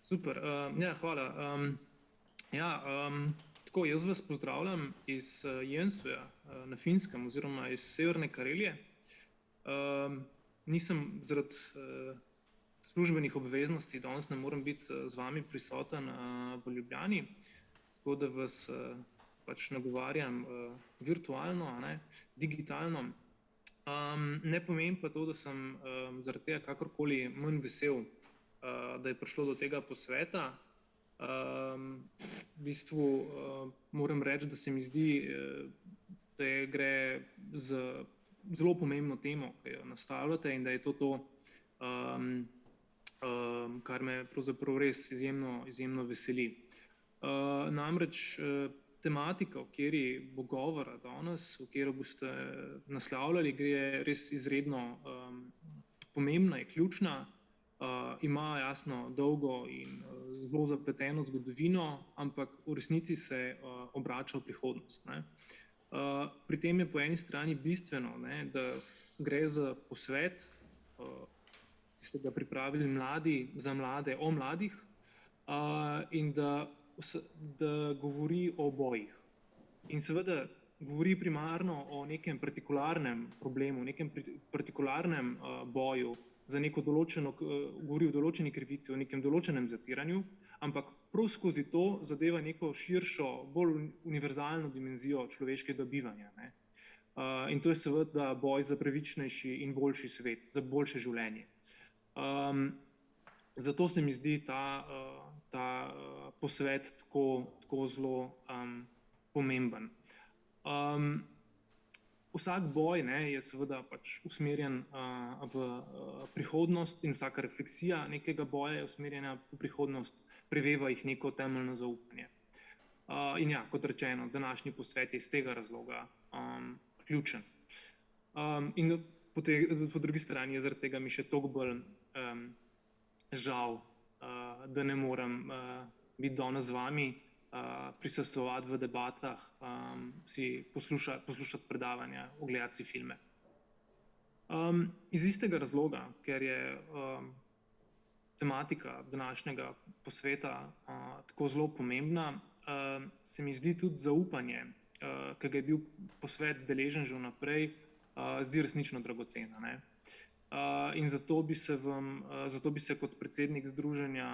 Super, ja, hvala. Ja, tako, jaz vas pozdravljam iz Jensuja na Finskem oziroma iz Severne Karelije. Nisem zaradi službenih obveznosti, danes ne morem biti z vami prisoten v Ljubljani, tako da vas pač nagovarjam virtualno, digitalno. Ne pomeni pa to, da sem zaradi tega kakorkoli manj vesel, da je prišlo do tega posveta. V bistvu moram reči, da se mi zdi, da gre za zelo pomembno temo, ki jo nastavljate, in da je to, kar me pravzaprav res izjemno veseli. Namreč tematika, o kateri bo govora danes, o kateri boste naslavljali, gre res izredno pomembna, je ključna. Ima jasno dolgo in zelo zapleteno zgodovino, ampak v resnici se obrača v prihodnost. Pri tem je po eni strani bistveno, da gre za posvet, ki ste ga pripravili mladi za mlade o mladih, in da govori o bojih. In seveda govori primarno o nekem partikularnem problemu, nekem partikularnem boju, za neko določeno, govori o določeni krivici, o nekem določenem zatiranju, ampak prav skozi to zadeva neko širšo, bolj univerzalno dimenzijo človeškega bivanja. In to je seveda boj za pravičnejši in boljši svet, za boljše življenje. Zato se mi zdi ta posvet tako zelo pomemben. Vsak boj je seveda pač usmerjen v prihodnost in vsaka refleksija nekega boja je usmerjena v prihodnost, preveva jih neko temeljno zaupanje. In ja, kot rečeno, današnji posvet je iz tega razloga ključen. In po drugi strani je zaradi tega mi še toliko bolj žal, da ne morem biti danes z vami, prisostvovati v debatah, si poslušati predavanja, ogledati si filme. Iz istega razloga, ker je tematika današnjega posveta tako zelo pomembna, se mi zdi tudi zaupanje, ki ga je bil posvet deležen že vnaprej, zdi resnično dragocena. In zato bi se kot predsednik združenja,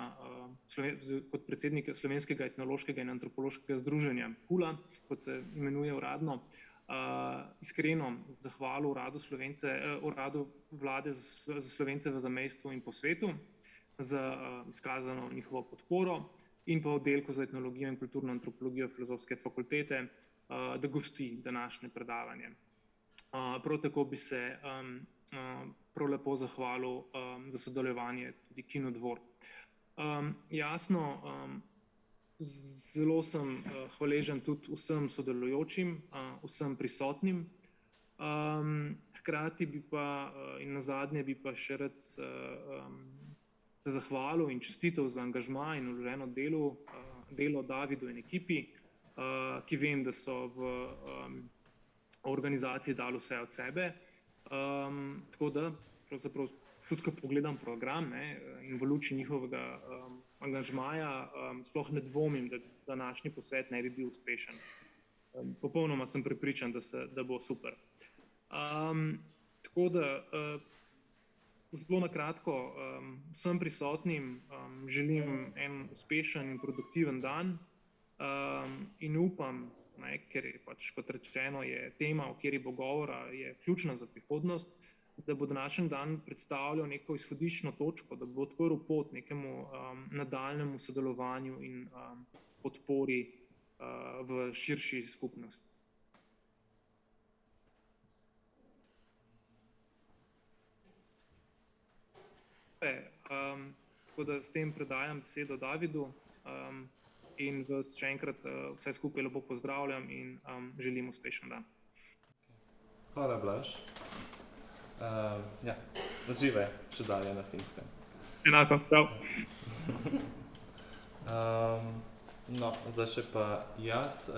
kot predsednik Slovenskega etnološkega in antropološkega združenja KUL-a, kot se imenuje uradno, iskreno zahvalil uradu Vlade za Slovence v zamejstvu in po svetu za izkazano njihovo podporo in pa oddelku za etnologijo in kulturno antropologijo Filozofske fakultete, da gosti današnje predavanje. Prav tako bi se prav lepo zahvalil za sodelovanje tudi Kinodvor. Jasno, zelo sem hvaležen tudi vsem sodelujočim, vsem prisotnim. Hkrati bi pa in nazadnje bi pa še rad se zahvalil in čestitev za angažma in vloženo delo Davidu in ekipi, ki vem, da so v organizaciji dali vse od sebe. Tako da, pravzaprav, tudi ko pogledam program in v luči njihovega angažmaja, sploh ne dvomim, da današnji posvet ne bi bil uspešen. Popolnoma sem prepričan, da bo super. Tako da, zelo na kratko, vsem prisotnim želim en uspešen in produktiven dan in upam, ker je pač, kot rečeno, je tema, o kateri bo govora, je ključna za prihodnost, da bo današnji dan predstavljal neko izhodiščno točko, da bo odprl pot nekemu nadaljnjemu sodelovanju in podpori v širši skupnosti. Tako da s tem predajam besedo Davidu in vas še enkrat vse skupaj lepo pozdravljam in želim uspešen dan. Hvala, Blaž. Ja, uživaj še dalje na Finskem. Enako, prav. No, zdaj še pa jaz,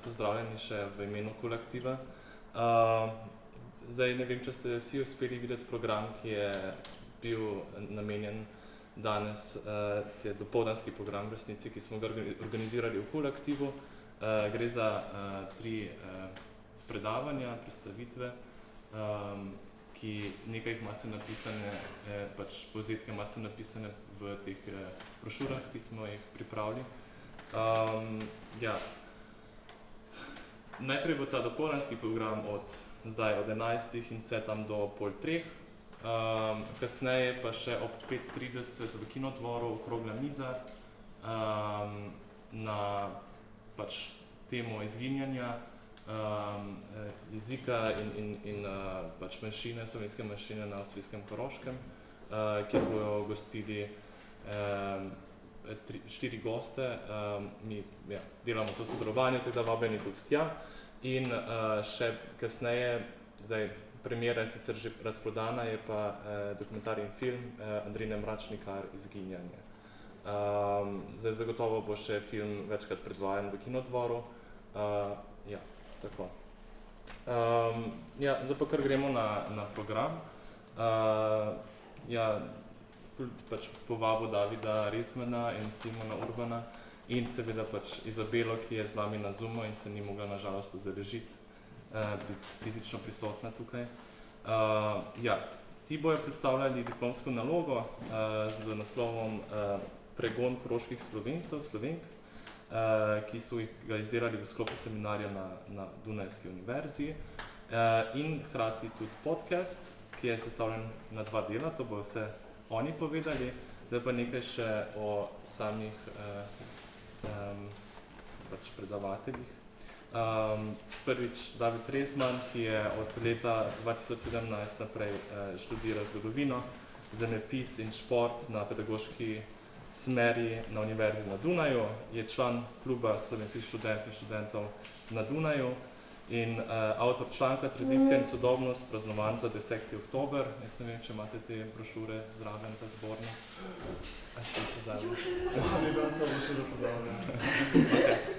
pozdravljeni še v imenu kolektiva. Zdaj ne vem, če ste vsi uspeli videti program, ki je bil namenjen danes je dopoldanski program v resnici, ki smo ga organizirali v kolektivu. Gre za 3 predavanja, predstavitve, ki nekaj jih imate napisane, pač povzetke imate napisane v teh brošurah, ki smo jih pripravili. Najprej bo ta dopoldanski program od 11 in vse tam do pol 3. Kasneje pa še ob 5:30 v Kinodvoru okrogla miza na pač temo izginjanja jezika in pač manjšine, slovenske manjšine na avstrijskem Koroškem, kjer bojo gostili 4 goste. Mi delamo to sodelovanje, tako da vabljeni tudi tja. In še kasneje, zdaj premiera je sicer že razprodana, je pa dokumentarni film Andrine Mračnikar Izginjanje. Zdaj zagotovo bo še film večkrat predvajan v Kinodvoru. Tako. Zdaj pa kar gremo na program. Pač povabil Davida Resmana in Simona Urbana in seveda pač Izabelo, ki je z nami na Zoomu in se ni mogla na žalost udeležiti, biti fizično prisotna tukaj. Ti bojo predstavljali diplomsko nalogo z naslovom Pregon koroških Slovencev, Slovenk, ki so ga izdelali v sklopu seminarja na Dunajski univerzi in hkrati tudi podcast, ki je sestavljen na 2 dela, to bojo vse oni povedali. Zdaj pa nekaj še o samih pač predavateljih. Prvič David Resman, ki je od leta 2017 naprej študira zgodovino, zemljepis in šport na pedagoški smeri na Univerzi na Dunaju, je član kluba slovenskih študentov in študentov na Dunaju in avtor članka Tradicija in sodobnost, praznovan za 10. oktober. Jaz ne vem, če imate te brošure zraven, ta zborni.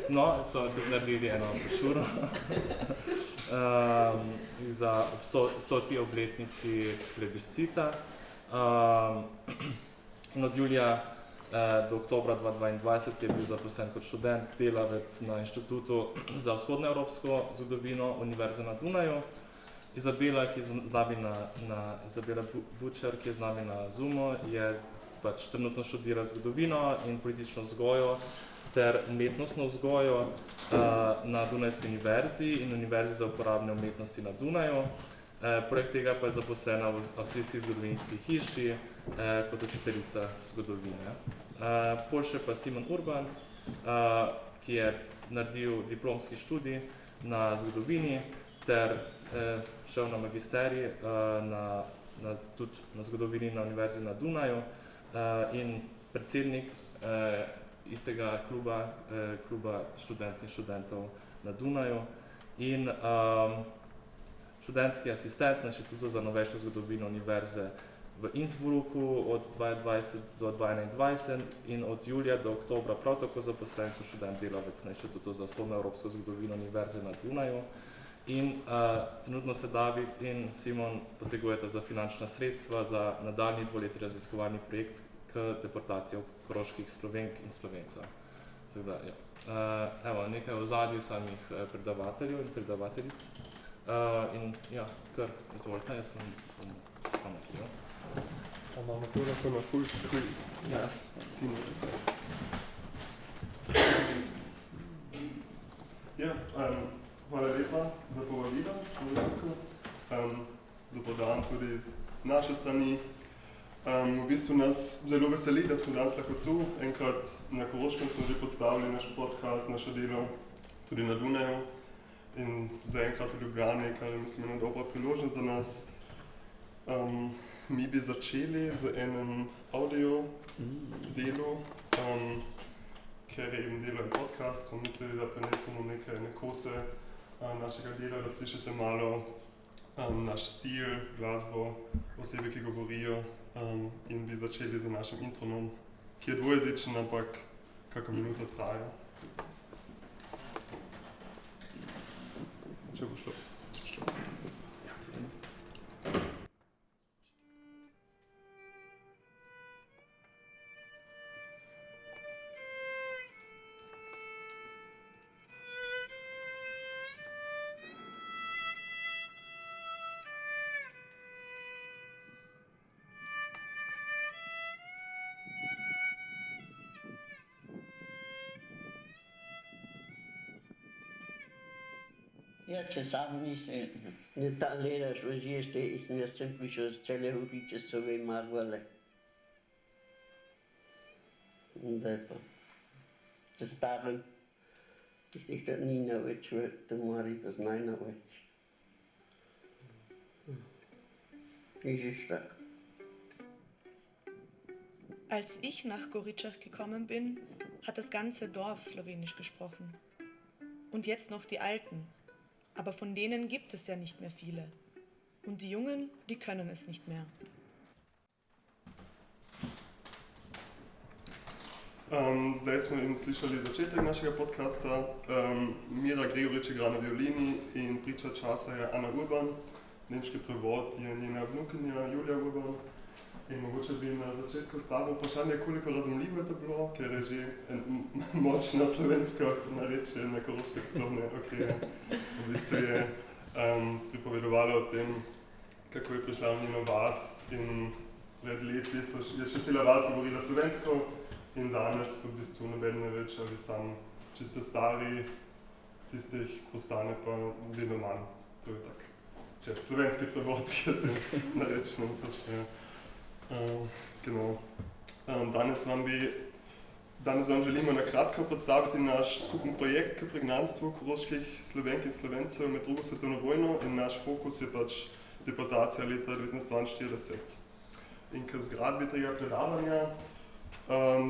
No, so tudi naredili eno brošuro za obsoti obletnici plebiscita. In od julija do oktobra 2022 je bil zaposlen kot študent, delavec na Inštitutu za vzhodnoevropsko zgodovino Univerze na Dunaju. Izabela Bučar, ki je z nami na Zoomu, je pač trenutno študira zgodovino in politično vzgojo ter umetnostno vzgojo na Dunajski univerzi in Univerzi za uporabne umetnosti na Dunaju. Poleg tega pa je zaposlena v avstrijski zgodovinski hiši kot učiteljica zgodovine. Pol še pa Simon Urban, ki je naredil diplomski študij na zgodovini ter šel na magisterij tudi na zgodovini na Univerzi na Dunaju in predsednik istega kluba študentk in študentov na Dunaju in študentski asistent na Inštitutu za novejšo zgodovino Univerze v Innsbrucku od 2020 do 2021 in od julija do oktobra prav tako zaposlen kot študent delavec na Inštitutu za vzhodnoevropsko zgodovino Univerze na Dunaju. In trenutno se David in Simon potegujeta za finančna sredstva za nadaljnji 2-letni raziskovalni projekt k deportaciji koroških Slovenk in Slovencev. Evo, nekaj o ozadju samih predavateljev in predavateljic. Kar izvolite, jaz bom pametlijo. Imamo to lahko na full screen? Hvala lepa za povabilo. Dober dan tudi iz naše strani. V bistvu nas zelo veseli, da smo danes lahko tu. Enkrat na Koroškem smo že predstavili naš podcast, naše delo tudi na Dunaju. In zdaj enkrat v Ljubljani, kar je mislim ena dobra priložnost za nas. Mi bi začeli z enem audio delu, ker je eben delo in podcast, smo mislili, da prenesemo nekaj kose našega dela, da slišite malo naš stil, glasbo, osebe, ki govorijo in bi začeli z našim intronom, ki je dvojezičen, ampak kako minuto traja. Če bo šlo. Ja, če sam nisem, ne ta gledaš v žijeste, jaz sem prišel z cele ulice, so ve marvale. Zdaj pa, se starim, tistih trnina več, to mora pa znajna več. Ist das? Als ich nach Goritschach gekommen bin, hat das ganze Dorf Slowenisch gesprochen. Und jetzt noch die Alten. Aber von denen gibt es ja nicht mehr viele. Und die Jungen, die können es nicht mehr. Zdaj smo slišali začetek našega podcasta. Mira Gregorič igra na violini in priča časa je Ana Urban. Nemški prevod je njena vnukinja Julija Urban. In mogoče bi na začetku samo vprašanje, koliko razumljivo je to bilo, ker je že močna slovensko narečje na Koroškem sploh ne okej. V bistvu je pripovedovala o tem, kako je prišla v njeno vas in pred leti je še cela vas govorila slovensko in danes v bistvu noben ne več ali sam čisto stari, tistih postane pa vedno manj. To je tak. Slovenski prevod je tem narečnem točno. Genau. Danes vam želimo na kratko predstaviti naš skupen projekt k pregnanstvu koroških Slovenk in Slovencev med drugo svetovno vojno in naš fokus je pač deportacija leta 1942. In k zgradbi tega predavanja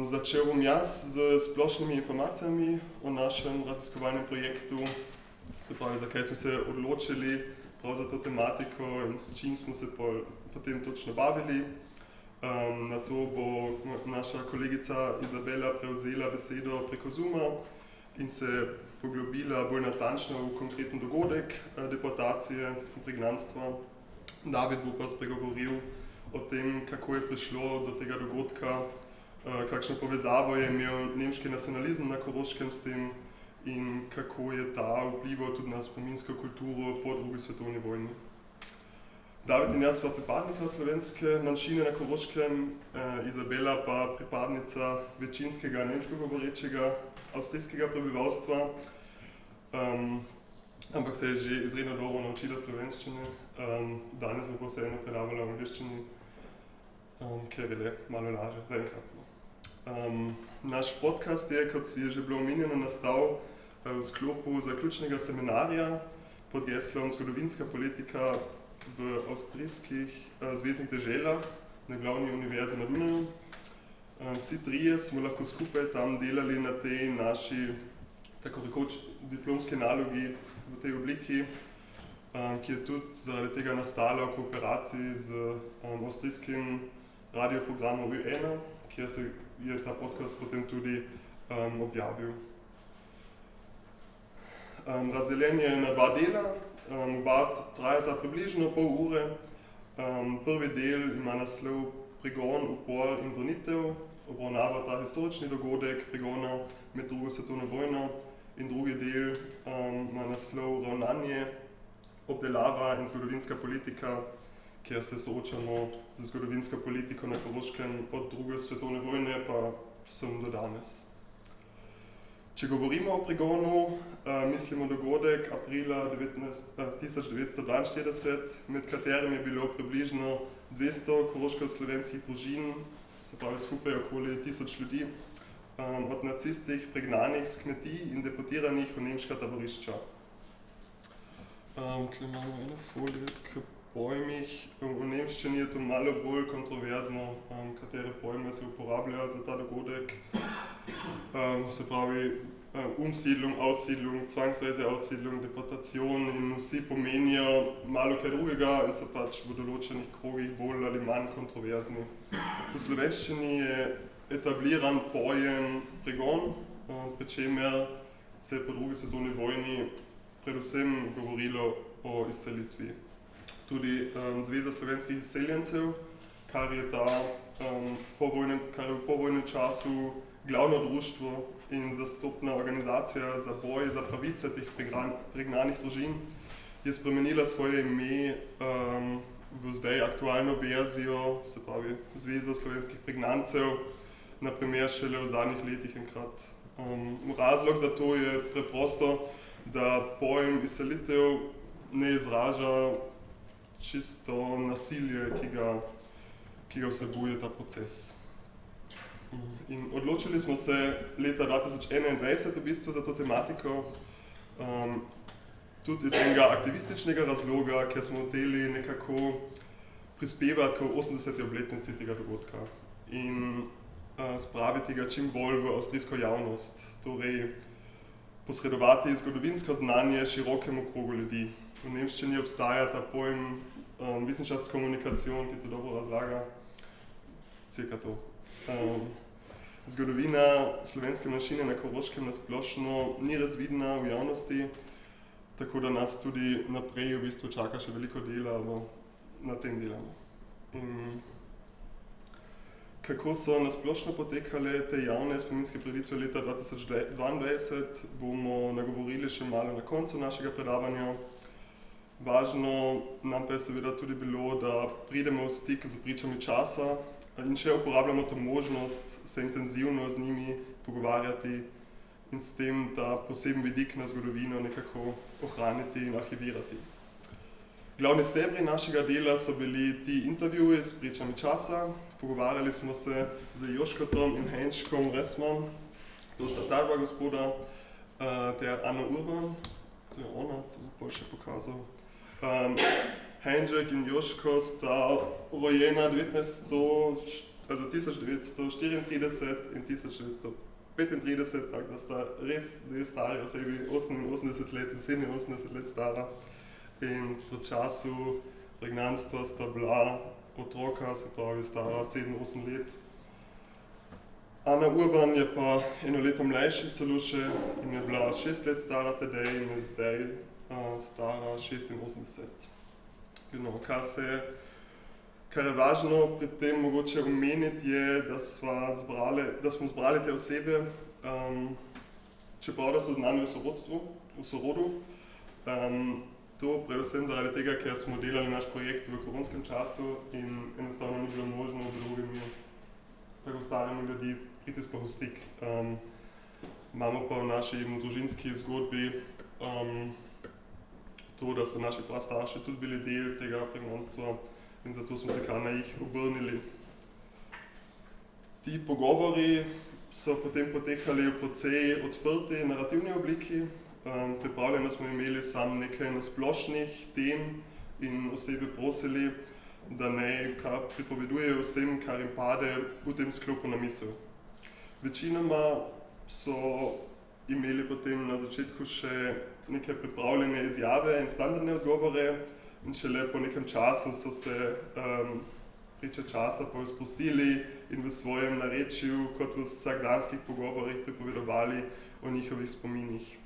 začel bom jaz z splošnimi informacijami o našem raziskovalnem projektu, se pravi, zakaj smo se odločili prav za to tematiko in s čim smo se potem točno bavili. Na to bo naša kolegica Izabela prevzela besedo preko Zooma in se poglobila bolj natančno v konkreten dogodek deportacije in pregnanstva. David bo pa spregovoril o tem, kako je prišlo do tega dogodka, kakšno povezavo je imel nemški nacionalizem na Koroškem s tem in kako je ta vplival tudi na spominsko kulturo po drugi svetovni vojni. David in jaz sva pripadnika slovenske manjšine na Koroškem, Izabela pa pripadnica večinskega nemško govorečega avstrijskega prebivalstva, ampak se je že izredno dobro naučila slovenščine. Danes bo pa vseeno predavala v angleščini, ker je le malo lažje zaenkrat. Naš podcast je, kot je že bilo omenjeno, nastal v sklopu zaključnega seminarja pod geslom Zgodovinska politika v avstrijskih zveznih deželah na glavni univerzi na Dunaju. Vsi trije smo lahko skupaj tam delali na tej naši, tako rekoč, diplomski nalogi v tej obliki, ki je tudi zaradi tega nastala v kooperaciji z avstrijskim radioprogramom Ö1, kjer se je ta podcast potem tudi objavil. Razdeljen je na dva dela, oba trajata približno pol ure. Prvi del ima naslov Pregon, upor in vrnitev, obravnava ta historični dogodek pregona med drugo svetovno vojno, in drugi del ima naslov Ravnanje, obdelava in zgodovinska politika, kjer se soočamo z zgodovinsko politiko na Koroškem od druge svetovne vojne pa vsem do danes. Če govorimo o pregonu, mislimo dogodek aprila 1942, med katerim je bilo približno 200 koroško-slovenskih družin, se pravi skupaj okoli 1000 ljudi, od nacistih pregnanih s kmetij in deportiranih v nemška taborišča. Tukaj imamo eno folijo k pojmih. V nemščini je to malo bolj kontroverzno, katere pojme se uporabljajo za ta dogodek. Se pravi, Umsiedlung, Aussiedlung, Zwangsweise Aussiedlung, Deportation in vsi pomenijo malo kaj drugega in so pač v določenih krogih bolj ali manj kontroverzni. V slovenščini je etabliran pojem pregon, pri čemer se je po drugi svetovni vojni predvsem govorilo o izselitvi. Tudi Zveza slovenskih izseljencev, kar je v povojnem času glavno društvo in zastopna organizacija za boj za pravice teh pregnanih družin, je spremenila svoje ime v zdaj aktualno verzijo, se pravi Zvezo slovenskih pregnancev, na primer šele v zadnjih letih enkrat. Razlog za to je preprosto, da pojem izselitev ne izraža čisto nasilje, ki ga vsebuje ta proces. In odločili smo se leta 2021 v bistvu za to tematiko, tudi iz enega aktivističnega razloga, ker smo hoteli nekako prispevati k 80. obletnici tega dogodka in spraviti ga čim bolj v avstrijsko javnost, torej posredovati zgodovinsko znanje širokemu krogu ljudi. V nemščini obstaja ta pojem Wissenschaftskommunikation, ki to dobro razlaga, cirka to. Zgodovina slovenske manjšine na Koroškem nasplošno ni razvidna v javnosti, tako da nas tudi naprej v bistvu čaka še veliko dela na tem delu. In kako so nasplošno potekale te javne spominske prireditve leta 2022, bomo nagovorili še malo na koncu našega predavanja. Važno nam pa je seveda tudi bilo, da pridemo v stik z pričami časa in še uporabljamo to možnost se intenzivno z njimi pogovarjati in s tem ta poseben vidik na zgodovino nekako ohraniti in arhivirati. Glavni stebri našega dela so bili ti intervjuji s pričami časa. Pogovarjali smo se z Joškotom in Heinčkom Ressmann, to sta ta dva gospoda, ter Anno Urban, to je ona, to bo bolj še pokazal. Heinček in Joško sta rojena 1934 in 1935, tako da sta res dve stari osebi, 88 let in 87 let stara. In v času pregnanstva sta bila otroka, se pravi stara 7-8 let. Anna Urban je pa eno leto mlajši celo še in je bila 6 let stara tedaj in je zdaj stara 86. Kar je važno pri tem mogoče omeniti je, da smo zbrali te osebe, čeprav da so z nami v sorodu. To predvsem zaradi tega, ker smo delali naš projekt v koronskem času in enostavno ni bilo možno z drugimi tako starimi ljudi priti sploh v stik. Imamo pa v naši družinski zgodbi to, da so naši prastarši tudi bili del tega pregnanstva in zato smo se kar na jih obrnili. Ti pogovori so potem potekali v precej odprti narativni obliki. Pripravljeno smo imeli samo nekaj nasplošnih tem in osebe prosili, da naj kar pripovedujejo vsem, kar jim pade v tem sklopu na misel. Večinoma so imeli potem na začetku še neke pripravljene izjave in standardne odgovore in šele po nekem času so se priče časa spustili in v svojem narečju, kot v vsakdanskih pogovorih, pripovedovali o njihovih spominih.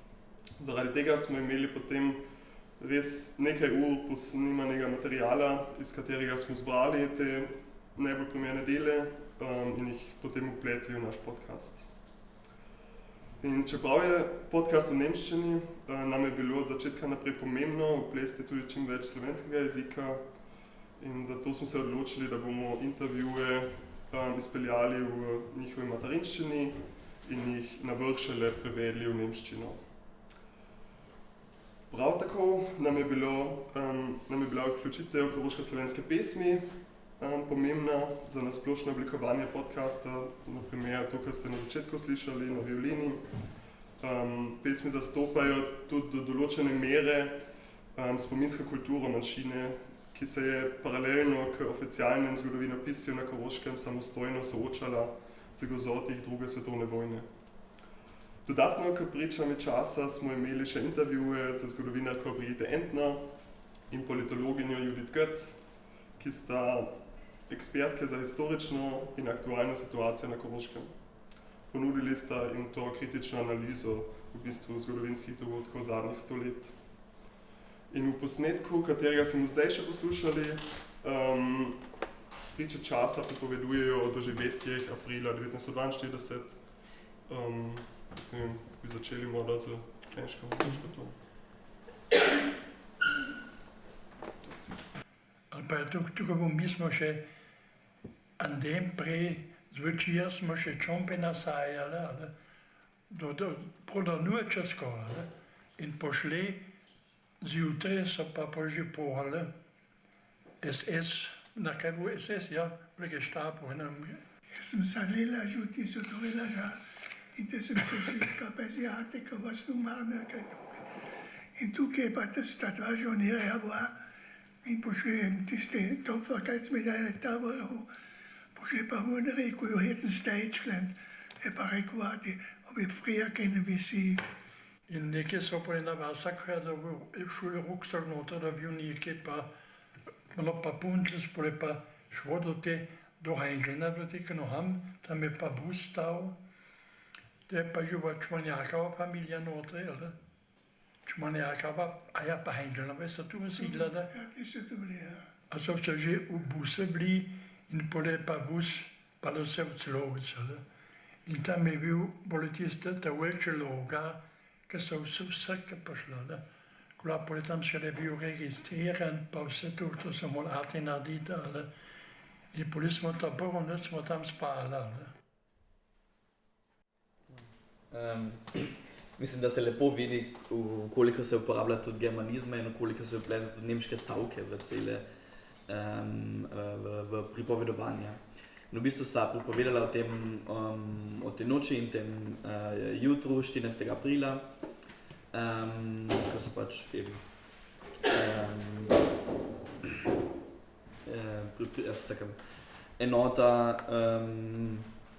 Zaradi tega smo imeli potem res nekaj posnemanega materiala, iz katerega smo zbrali te najbolj primerne dele in jih potem vpletli v naš podcast. In čeprav je podcast v nemščini, nam je bilo od začetka naprej pomembno vplesti tudi čim več slovenskega jezika in zato smo se odločili, da bomo intervjuje izpeljali v njihovi materinščini in jih na vrh šele prevedli v nemščino. Prav tako nam je bila vključitev koroško-slovenske pesmi pomembna za nasplošno oblikovanje podcasta, na primer to, kar ste na začetku slišali na violini. Pesmi zastopajo tudi do določene mere spominsko kulturo manjšine, ki se je paralelno k oficialnem zgodovinopisju na Koroškem samostojno soočala z grozoti druge svetovne vojne. Dodatno k pričam časa smo imeli še intervjuje z zgodovinarko Brigitte Entner in politologinjo Judith Götz, ki sta ekspertke za historično in aktualno situacijo na Koroškem. Ponudili sta jim to kritično analizo v bistvu zgodovinskih dogodkov zadnjih 100 let. In v posnetku, katerega smo zdaj še poslušali, priče časa pripovedujejo o doživetjih aprila 1942. Mislim, bi začeli morda z Heinčkom Joškotom. Ali pa tukaj mi smo še en dan prej zvečer smo še čompe nasajali, prav da noče skoraj. in pošli zjutraj so pa požipovali SS, na kaj bo SS, ja, v Gestapo. Jaz sem sadila žuti, so to velažali. In te sem prišli, pa bezjate, ko vas numarne, kaj tukaj. In tukaj pa ta dva žonirja bila in pošli tiste topfer, smo dali taboru, pošli pa on rekel, jo het en Stageland. Je pa rekel, ob je frija kaj ne visi. In nekaj so pa na vasak, da bi šel ruksak noter, da bi bil nekaj pa, malo pa puntli, spole pa šlo do Heinglina, do tega noham, tam je pa bus stal. To je pa živa Čmanjakova familija noter, jel? Čmanjakova, a ja pa Heinglina, so tu usidla, da? Ja, ti so tu bili, ja. A so se že v buse bili in pole pa bus, pa da se v Celovec, jel? In tam je bil, boli tiste, ta velče loga, ki so vse pošlo, da. Pole tam še je bil registriran, pa vse to so morali narediti, ali. In poli smo ta prvo noč smo tam spali, ali. Mislim, da se lepo vidi, koliko se uporablja tudi germanizme in koliko se vpleta tudi nemške stavke v cele v pripovedovanja. In v bistvu sta pripovedala o tej noči in tem jutru 14. aprila, ko so pač enota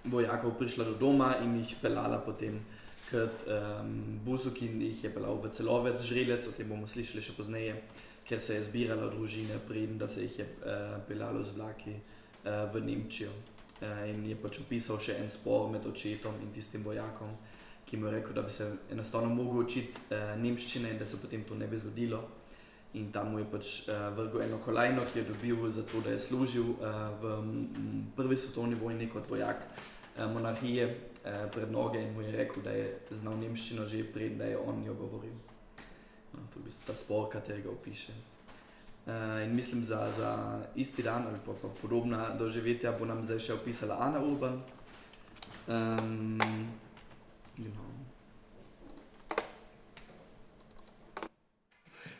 vojakov prišla do doma in jih speljala potem k busu, ki jih je peljal v Celovec, Žrelec, o tem bomo slišali še pozneje, ker se je zbirala družine, preden da se jih je peljalo z vlaki v Nemčijo. In je pač opisal še en spor med očetom in tistim vojakom, ki mu je rekel, da bi se enostavno mogel učiti nemščine in da se potem to ne bi zgodilo. In tam mu je pač vrgel eno kolajno, ki je dobil za to, da je služil v prvi svetovni vojni kot vojak monarhije pred noge in mu je rekel, da je znal nemščino že preden da je on jo govoril. No, to je v bistvu ta spor, katerega opiše. In mislim, za isti dan ali pa podobna doživetja bo nam zdaj še opisala Ana Urban.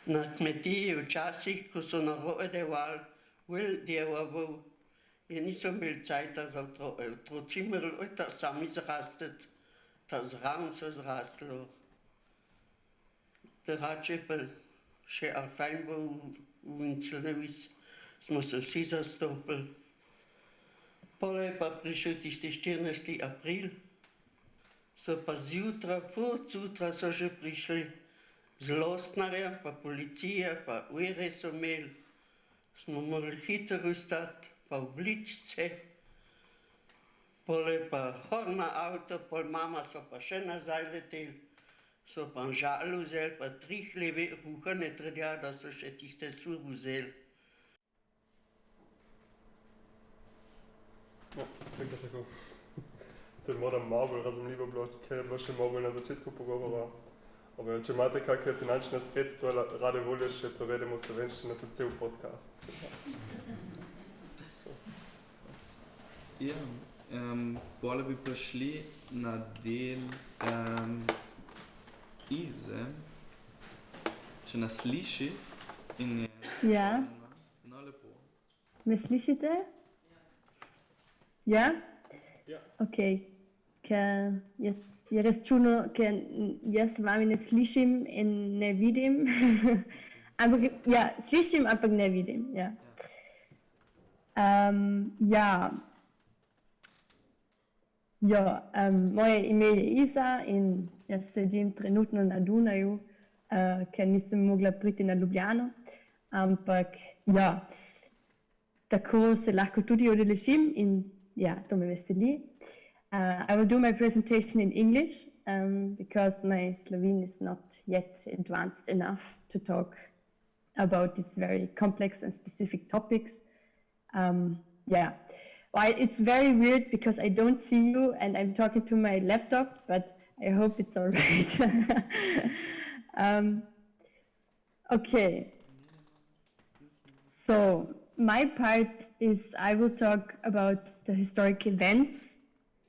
Na kmetiji včasih, ko so narodevali, djevoval, je niso imeli cajta za otroci, morali ta sami zrasteti, ta zraven so zrastlo. Drugače pa še fajn bo v Vincelevis, smo se vsi zastopili. Pole je pa prišel tisti 14. april, so pa zjutraj, zjutraj so že prišli z losnarjem, pa policija, pa ure so imeli. Smo morali hitro vstati, pa obličce. Pole pa hor na avto, pol mama so pa še nazaj leteli. So pa žal vzeli, pa 3 hlebe ruhane trdja, da so še tiste sur vzeli. No, čekaj tako. To je moram malo bolj razumljivo bilo, ker je bilo še malo bolj na začetku pogovora. Če imate kakšne finančne sredstva, rade volje še prevedemo v slovenščino tudi cel podcast. Ja, pole bi prišli na del Ize, če nas sliši in je... Ja. No, lepo. Me slišite? Ja? Ja. Okej. Ker je res čudno, ker jaz vami ne slišim in ne vidim. Ampak, ja, slišim, ampak ne vidim, ja. Moje ime je Iza in jaz sedim trenutno na Dunaju, ker nisem mogla priti na Ljubljano, ampak ja, tako se lahko tudi udeležim in ja, to me veseli. I will do my presentation in English because my Slovene is not yet advanced enough to talk about these very complex and specific topics. Well, it's very weird because I don't see you and I'm talking to my laptop, but I hope it's all right. Okay. So my part is I will talk about the historic events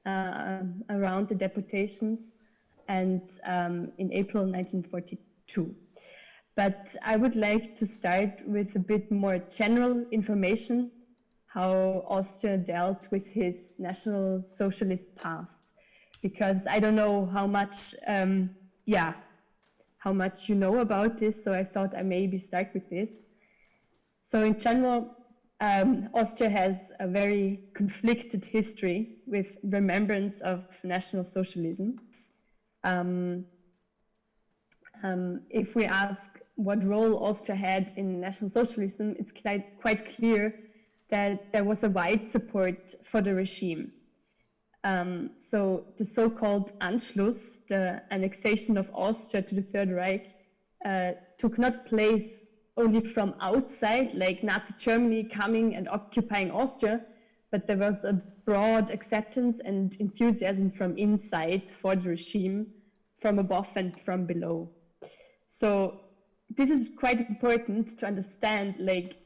around the deportations and in April 1942 too. But I would like to start with a bit more general information, how Austria dealt with his National Socialist past, because I don't know how much, how much you know about this, so I thought I maybe start with this. So in general, Austria has a very conflicted history with remembrance of National Socialism. If we ask what role Austria had in National Socialism, it's quite clear that there was a wide support for the regime. So the so-called Anschluss, the annexation of Austria to the Third Reich, took not place only from outside, like Nazi Germany coming and occupying Austria, but there was a broad acceptance and enthusiasm from inside for the regime, from above and from below. So this is quite important to understand, like,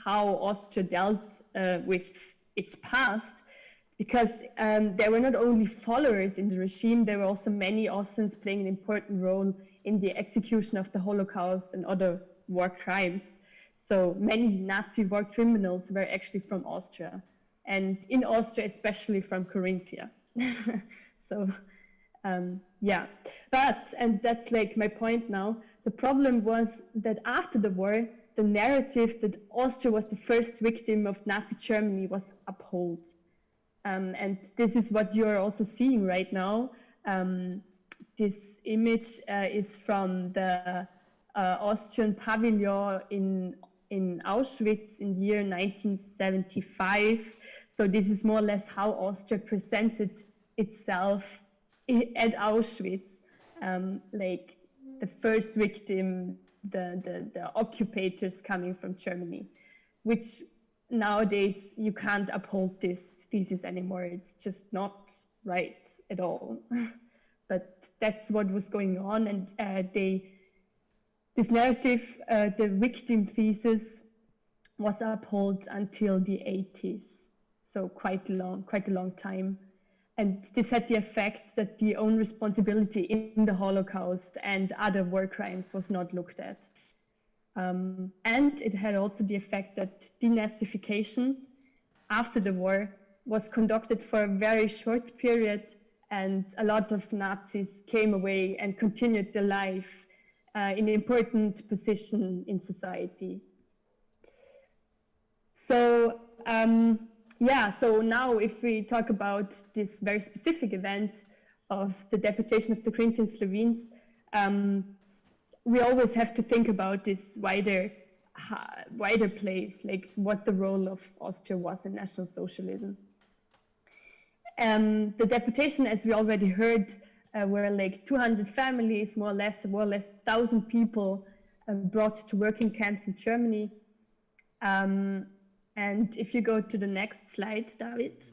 how Austria dealt with its past, because there were not only followers in the regime, there were also many Austrians playing an important role in the execution of the Holocaust and other war crimes. So many Nazi war criminals were actually from Austria, and in Austria, especially from Carinthia. So, yeah, but, and that's like my point now, the problem was that after the war, the narrative that Austria was the first victim of Nazi Germany was upheld. And this is what you're also seeing right now. This image is from the Austrian pavilion in Auschwitz in the year 1975. So this is more or less how Austria presented itself at Auschwitz, like the first victim, the occupators coming from Germany, which nowadays you can't uphold this thesis anymore. It's just not right at all. But that's what was going on, and this narrative, the victim thesis, was upheld until the 80s, so quite a long time. And this had the effect that the own responsibility in the Holocaust and other war crimes was not looked at. And it had also the effect that denazification after the war was conducted for a very short period, and a lot of Nazis came away and continued their life in an important position in society. So, so now if we talk about this very specific event of the deportation of the Carinthian Slovenes, we always have to think about this wider place, like what the role of Austria was in National Socialism. The deportation, as we already heard, were like 200 families, more or less 1,000 people brought to working camps in Germany. And if you go to the next slide, David.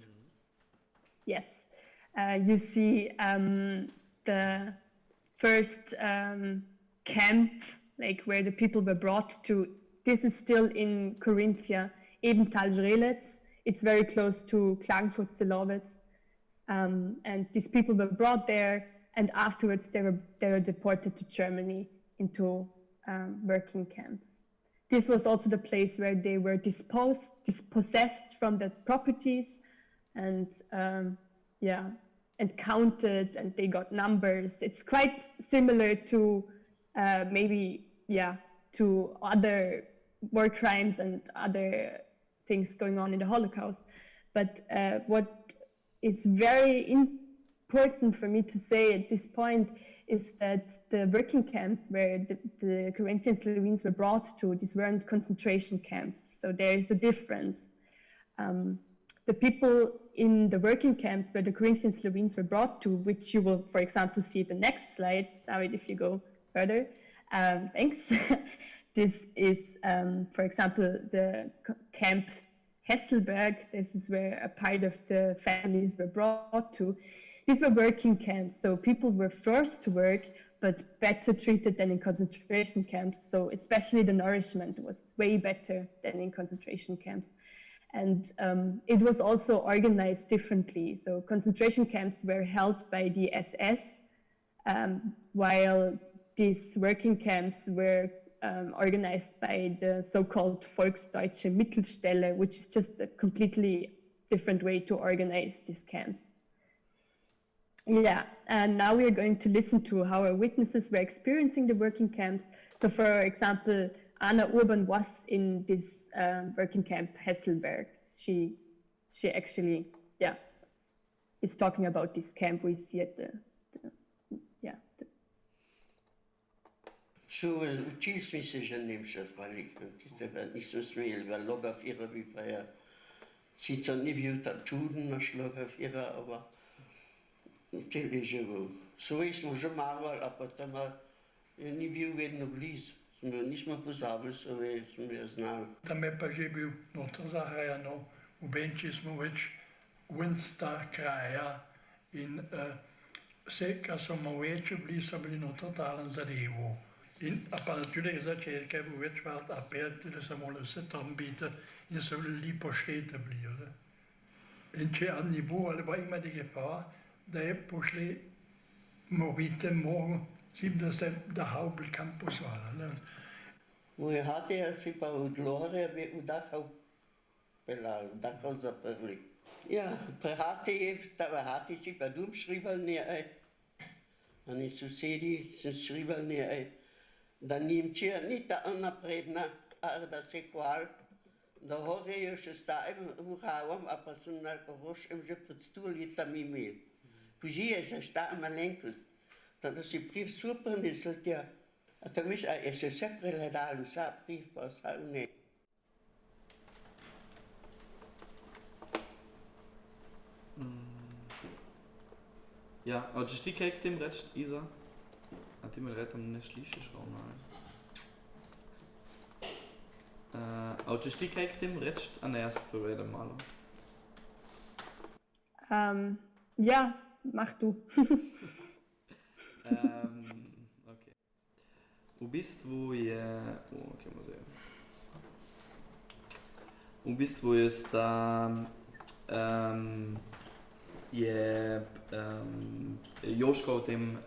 Yes, you see the first camp, like where the people were brought to. This is still in Carinthia, Ebenthal-Žrelec. It's very close to Klagenfurt-Zehlowitz. And these people were brought there, and afterwards they were deported to Germany into working camps. This was also the place where they were dispossessed from their properties, and and counted, and they got numbers. It's quite similar to to other war crimes and other things going on in the Holocaust. But what is very important for me to say at this point is that the working camps where the Carinthian Slovenes were brought to, these weren't concentration camps. So there is a difference. The people in the working camps where the Carinthian Slovenes were brought to, which you will, for example, see at the next slide, David, if you go further. Thanks. This is, for example, the camp Hesselberg. This is where a part of the families were brought to. These were working camps, so people were forced to work, but better treated than in concentration camps. So especially the nourishment was way better than in concentration camps. And it was also organized differently. So concentration camps were held by the SS, while these working camps were organized by the so-called Volksdeutsche Mittelstelle, which is just a completely different way to organize these camps. Yeah, and now we are going to listen to how our witnesses were experiencing the working camps. So for example, Anna Urban was in this working camp Hesselberg. She actually, yeah, is talking about this camp we see at the So, učili smo se že nemše, freilich. Nismo smeli Loggerführer wie früher. Sicer ni bil ta čuden naš Loggerführer, aber cel je živel. Svoje smo že marvali, a potem ni bil vedno blizu. Nismo pozabili svoje, smo jo znali. Tam je pa že bil noter zahrajano, v Benči smo več unsta kraja in vse, kar so malo večji bili, so bili noter talen zadevo. A pa natürlich začetka je bil večkrat apel, tudi so morali vse tam biti in so bili poštete bili. In če ni bilo, ali pa ima die Gefahr, da je pošli morite morgen 70 der Hauptcampus war. Moje hate si pa odlore v Dachau pelali, v Dachau zaprli. Ja, pri hati je, ta v hati si pa dum šribali nekaj. Oni sosedi so šribali nekaj, da Nemčija ni ta napredna, da se hval, da hore je še stavim uhavom, a pa so na Rošem že pred 100 letami imeli. Požije se šta malenkost, da si priv super nisel tja. A to veš, a je se vse preledalo, vsa priv pa vsa ne. Ja, a hočeš ti kaj k tem reči, Iza? A ti me tam ne slišiš ravno? A hočeš ti kaj k tem reči? A ne, jaz povedam malo. Ja, mach du. Okay. V bistvu je... Okay, v bistvu je Joško v tem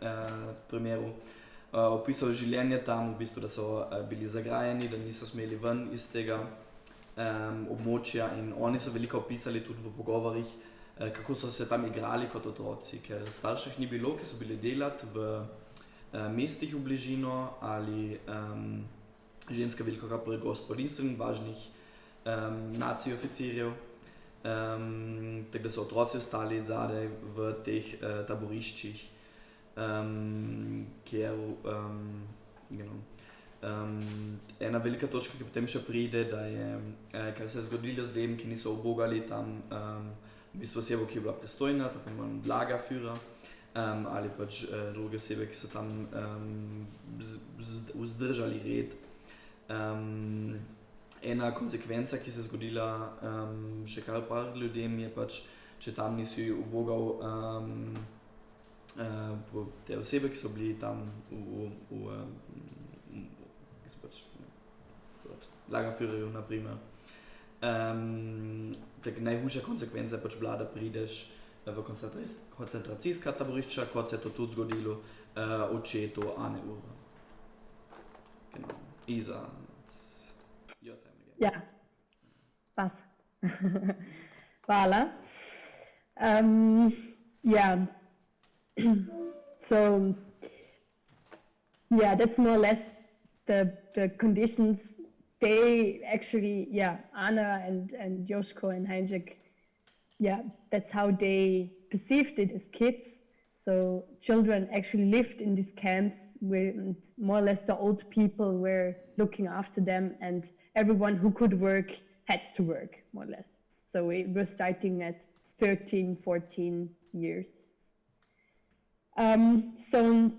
primeru opisal življenje tam, v bistvu, da so bili zagrajeni, da niso smeli ven iz tega območja in oni so veliko opisali tudi v pogovorih, kako so se tam igrali kot otroci, ker starših ni bilo, ki so bili delati v mestih v bližino ali ženske veliko pri gospodinstvenih važnih nacij oficirjev. Tako da so otroci ostali zadaj v teh taboriščih, kjer ena velika točka, ki potem še pride, da je, kar se je zgodilo z ljudmi, ki niso ubogali tam, v bistvu osebo, ki je bila pristojna, tako imenovan Lagerführer, ali pač druge osebe, ki so tam vzdržali red. Ena konsekvenca, ki se je zgodila še kar par ljudem, je pač, če tam nisi ubogal te osebe, ki so bili tam Lagerführerju, na primer. Najhujša konsekvenca je pač bila, da prideš v koncentracijska taborišča, kot se je to tudi zgodilo očetu Ane Urban. Genau. Iza, your time again. Ja, pas. Hvala. Yeah. So, yeah, that's more or less the conditions. They actually, yeah, Anna and Joško and Heinrich, yeah, that's how they perceived it as kids. So children actually lived in these camps with more or less the old people were looking after them and everyone who could work had to work, more or less. So we were starting at 13, 14 years. So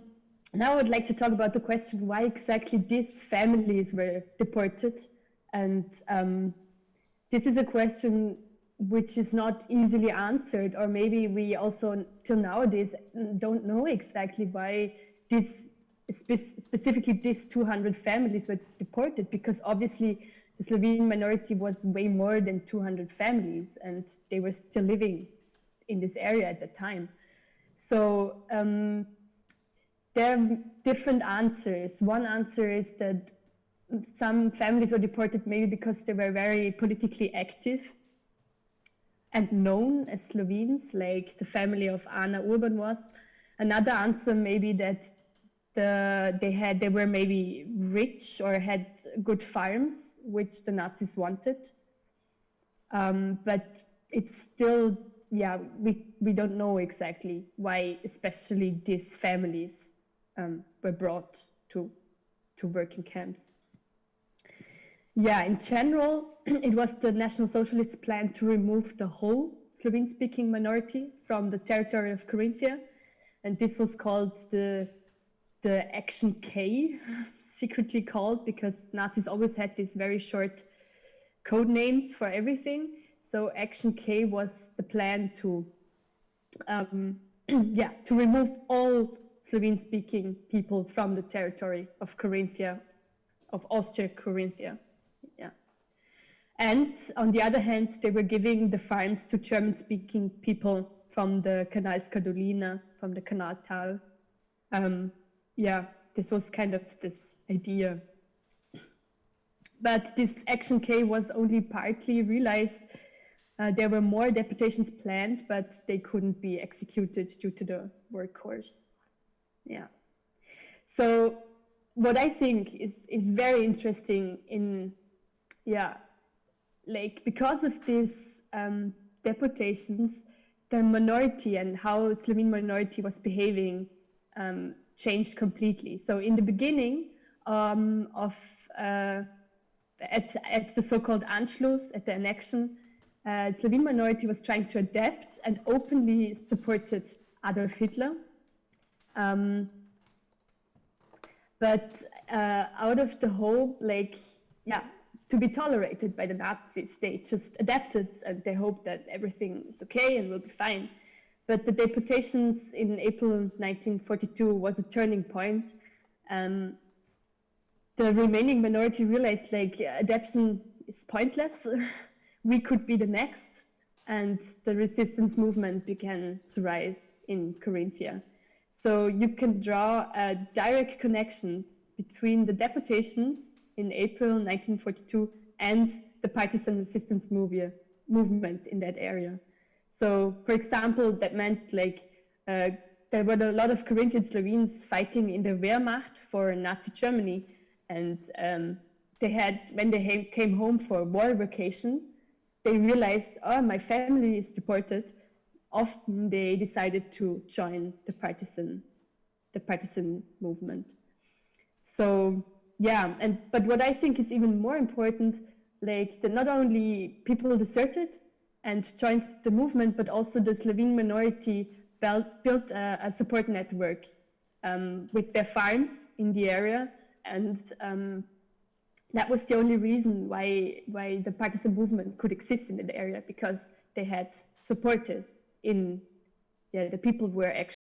now I'd like to talk about the question why exactly these families were deported. And this is a question which is not easily answered, or maybe we also till nowadays don't know exactly why this, specifically these 200 families were deported, because obviously the Slovene minority was way more than 200 families and they were still living in this area at the time. So there are different answers. One answer is that some families were deported maybe because they were very politically active and known as Slovenes, like the family of Anna Urban was. Another answer maybe that they were maybe rich or had good farms, which the Nazis wanted. But it's still, we don't know exactly why especially these families were brought to working camps. In general, it was the National Socialist plan to remove the whole Slovene-speaking minority from the territory of Carinthia, and this was called the Action K, secretly called, because Nazis always had these very short code names for everything. So Action K was the plan to remove all Slovene-speaking people from the territory of Carinthia, of Austria-Carinthia. And on the other hand, they were giving the farms to German-speaking people from the Kanalska Dolina, from the Kanaltal. This was kind of this idea. But this Action K was only partly realized. There were more deportations planned, but they couldn't be executed due to the workforce. So what I think is very interesting because of these deportations, the minority and how Slovene minority was behaving changed completely. So in the beginning at the so-called Anschluss, at the annexion, Slovene minority was trying to adapt and openly supported Adolf Hitler. But out of the hope, to be tolerated by the Nazis, they just adapted and they hoped that everything is okay and will be fine. But the deportations in April 1942 was a turning point. The remaining minority realized adaptation is pointless. We could be the next, and the resistance movement began to rise in Carinthia. So you can draw a direct connection between the deportations in April 1942 and the partisan resistance movement in that area. So, for example, that meant there were a lot of Carinthian Slovenes fighting in the Wehrmacht for Nazi Germany, and when they came home for war vacation, they realized, my family is deported. Often they decided to join the partisan movement. So but what I think is even more important, that not only people deserted and joined the movement, but also the Slovene minority built a support network with their farms in the area, and that was the only reason why the partisan movement could exist in the area, because they had supporters the people were actually